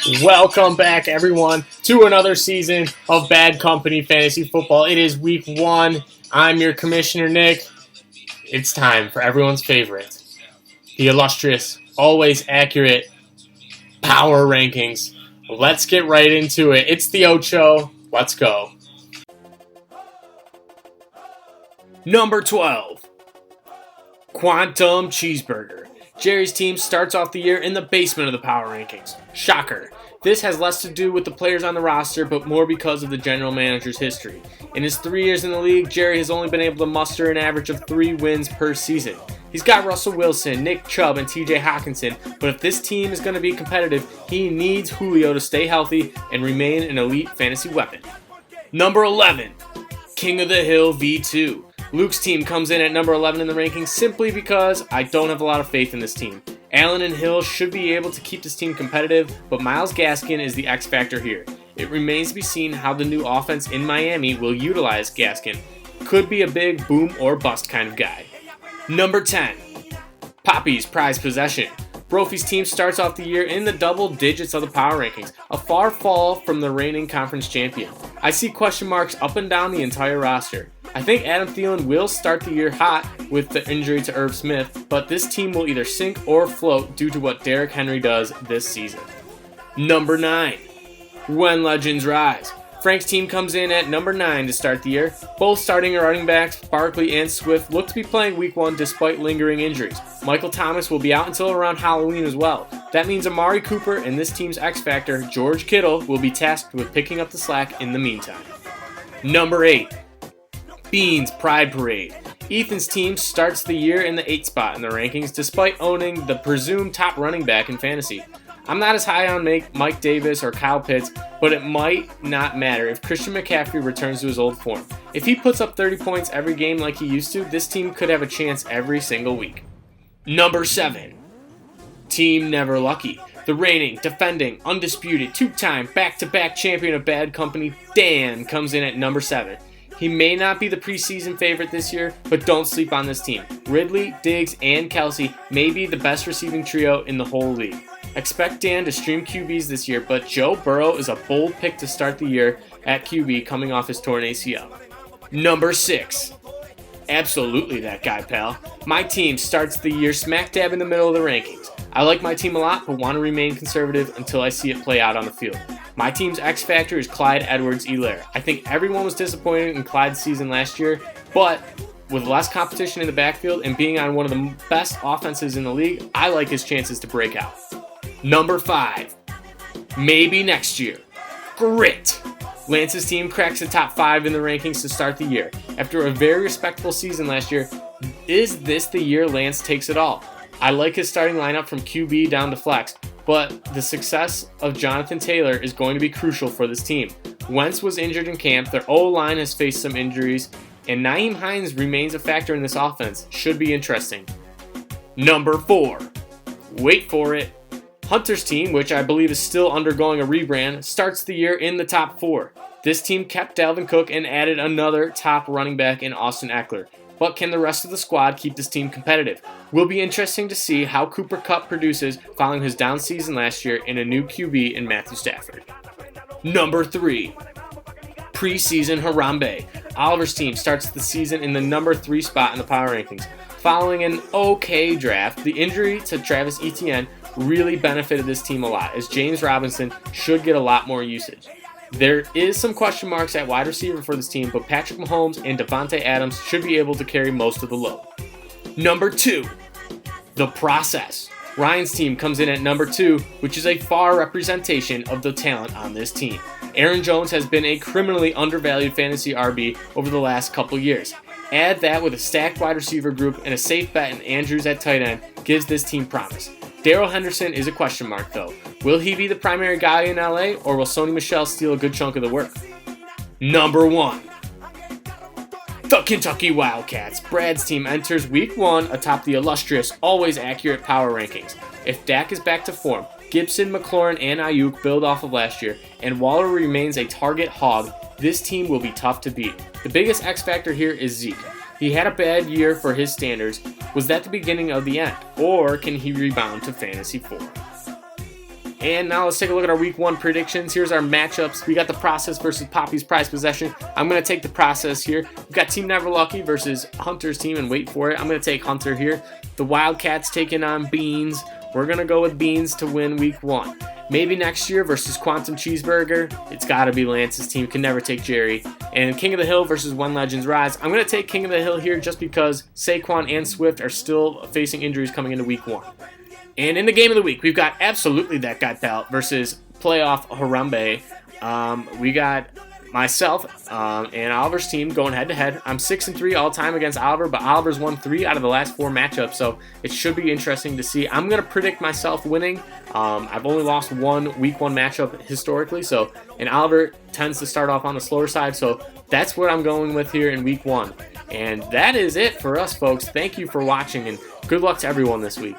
Welcome back, everyone, to another season of Bad Company Fantasy Football. It is week 1. I'm your commissioner, Nick. It's time for everyone's favorite, the illustrious, always accurate power rankings. Let's get right into it. It's the Ocho. Let's go. Number 12, Quantum Cheeseburger. Jerry's team starts off the year in the basement of the power rankings. Shocker. This has less to do with the players on the roster, but more because of the general manager's history. In his 3 years in the league, Jerry has only been able to muster an average of 3 wins per season. He's got Russell Wilson, Nick Chubb, and TJ Hockenson, but if this team is going to be competitive, he needs Julio to stay healthy and remain an elite fantasy weapon. Number 11, King of the Hill V2. Luke's team comes in at number 11 in the rankings simply because I don't have a lot of faith in this team. Allen and Hill should be able to keep this team competitive, but Myles Gaskin is the X factor here. It remains to be seen how the new offense in Miami will utilize Gaskin. Could be a big boom or bust kind of guy. Number 10, Poppy's prized possession. Brophy's team starts off the year in the double digits of the power rankings, a far fall from the reigning conference champion. I see question marks up and down the entire roster. I think Adam Thielen will start the year hot with the injury to Irv Smith, but this team will either sink or float due to what Derrick Henry does this season. Number 9, When Legends Rise. Frank's team comes in at number 9 to start the year. Both starting running backs, Barkley and Swift, look to be playing week 1 despite lingering injuries. Michael Thomas will be out until around Halloween as well. That means Amari Cooper and this team's X Factor, George Kittle, will be tasked with picking up the slack in the meantime. Number 8, Beans Pride Parade. Ethan's team starts the year in the 8th spot in the rankings despite owning the presumed top running back in fantasy. I'm not as high on Mike Davis or Kyle Pitts, but it might not matter if Christian McCaffrey returns to his old form. If he puts up 30 points every game like he used to, this team could have a chance every single week. Number 7, Team Never Lucky. The reigning, defending, undisputed, 2-time back-to-back champion of Bad Company, Dan, comes in at number 7. He may not be the preseason favorite this year, but don't sleep on this team. Ridley, Diggs, and Kelsey may be the best receiving trio in the whole league. Expect Dan to stream QBs this year, but Joe Burrow is a bold pick to start the year at QB coming off his torn ACL. Number 6, absolutely that guy, pal. My team starts the year smack dab in the middle of the rankings. I like my team a lot, but want to remain conservative until I see it play out on the field. My team's X factor is Clyde Edwards-Helaire. I think everyone was disappointed in Clyde's season last year, but with less competition in the backfield and being on one of the best offenses in the league, I like his chances to break out. Number 5, maybe next year, Grit. Lance's team cracks the top 5 in the rankings to start the year. After a very respectable season last year, is this the year Lance takes it all? I like his starting lineup from QB down to flex, but the success of Jonathan Taylor is going to be crucial for this team. Wentz was injured in camp, their O-line has faced some injuries, and Nyheim Hines remains a factor in this offense. Should be interesting. Number 4, wait for it, Hunter's team, which I believe is still undergoing a rebrand, starts the year in the top 4. This team kept Dalvin Cook and added another top running back in Austin Eckler. But can the rest of the squad keep this team competitive? Will be interesting to see how Cooper Kupp produces following his down season last year in a new QB in Matthew Stafford. Number 3, preseason Harambe. Oliver's team starts the season in the number 3 spot in the power rankings. Following an okay draft, the injury to Travis Etienne really benefited this team a lot, as James Robinson should get a lot more usage. There is some question marks at wide receiver for this team, but Patrick Mahomes and Devontae Adams should be able to carry most of the load. Number 2, the process. Ryan's team comes in at number 2, which is a far representation of the talent on this team. Aaron Jones has been a criminally undervalued fantasy RB over the last couple years. Add that with a stacked wide receiver group and a safe bet in Andrews at tight end gives this team promise. Darrell Henderson is a question mark though. Will he be the primary guy in LA, or will Sony Michel steal a good chunk of the work? Number 1, the Kentucky Wildcats. Brad's team enters week 1 atop the illustrious, always accurate power rankings. If Dak is back to form, Gibson, McLaurin, and Ayuk build off of last year, and Waller remains a target hog, this team will be tough to beat. The biggest X factor here is Zeke. He had a bad year for his standards. Was that the beginning of the end, or can he rebound to fantasy form? And now let's take a look at our week 1 predictions. Here's our matchups. We got the Process versus Poppy's Prize Possession. I'm going to take the Process here. We've got Team Never Lucky versus Hunter's team, and wait for it. I'm going to take Hunter here. The Wildcats taking on Beans. We're going to go with Beans to win week 1. Maybe next year versus Quantum Cheeseburger. It's got to be Lance's team. Can never take Jerry. And King of the Hill versus When Legends Rise. I'm going to take King of the Hill here just because Saquon and Swift are still facing injuries coming into week 1. And in the game of the week, we've got Absolutely That Got Doubt versus Playoff Harambe. We got myself and Oliver's team going head-to-head. I'm 6-3 all-time against Oliver, but Oliver's won 3 out of the last 4 matchups, so it should be interesting to see. I'm going to predict myself winning. I've only lost 1 week 1 matchup historically, and Oliver tends to start off on the slower side, so that's what I'm going with here in week 1. And that is it for us, folks. Thank you for watching, and good luck to everyone this week.